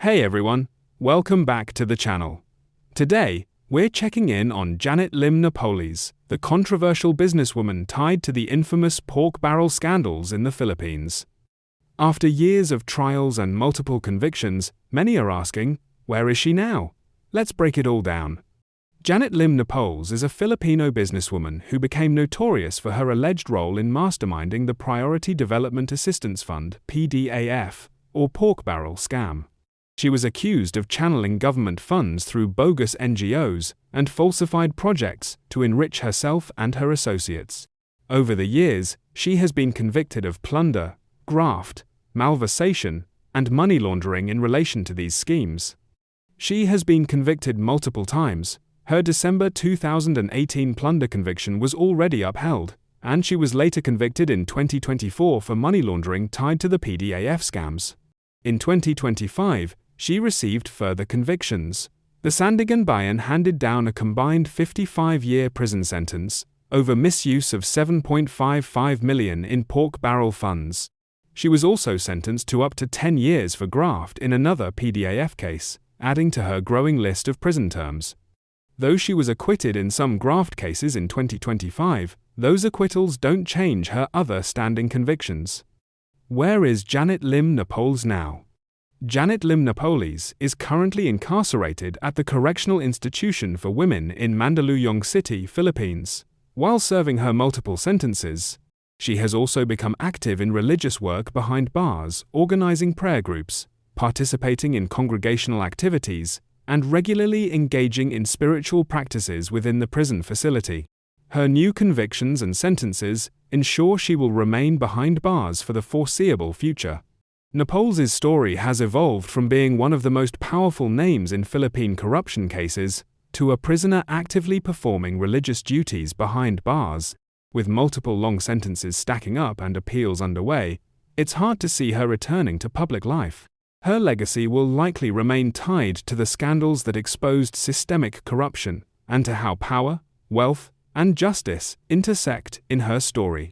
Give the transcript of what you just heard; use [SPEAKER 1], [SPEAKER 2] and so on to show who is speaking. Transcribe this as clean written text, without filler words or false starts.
[SPEAKER 1] Hey everyone, welcome back to the channel. Today, we're checking in on Janet Lim Napoles, the controversial businesswoman tied to the infamous pork barrel scandals in the Philippines. After years of trials and multiple convictions, many are asking, where is she now? Let's break it all down. Janet Lim Napoles is a Filipino businesswoman who became notorious for her alleged role in masterminding the Priority Development Assistance Fund (PDAF), or pork barrel scam. She was accused of channeling government funds through bogus NGOs and falsified projects to enrich herself and her associates. Over the years, she has been convicted of plunder, graft, malversation, and money laundering in relation to these schemes. She has been convicted multiple times. Her December 2018 plunder conviction was already upheld, and she was later convicted in 2024 for money laundering tied to the PDAF scams. In 2025, she received further convictions. The Sandigan Bayan handed down a combined 55-year prison sentence over misuse of 7.55 million in pork barrel funds. She was also sentenced to up to 10 years for graft in another PDAF case, adding to her growing list of prison terms. Though she was acquitted in some graft cases in 2025, those acquittals don't change her other standing convictions. Where is Janet Lim Napoles now? Janet Lim Napoles is currently incarcerated at the Correctional Institution for Women in Mandaluyong City, Philippines. While serving her multiple sentences, she has also become active in religious work behind bars, organizing prayer groups, participating in congregational activities, and regularly engaging in spiritual practices within the prison facility. Her new convictions and sentences ensure she will remain behind bars for the foreseeable future. Napoles' story has evolved from being one of the most powerful names in Philippine corruption cases to a prisoner actively performing religious duties behind bars. With multiple long sentences stacking up and appeals underway, it's hard to see her returning to public life. Her legacy will likely remain tied to the scandals that exposed systemic corruption and to how power, wealth, and justice intersect in her story.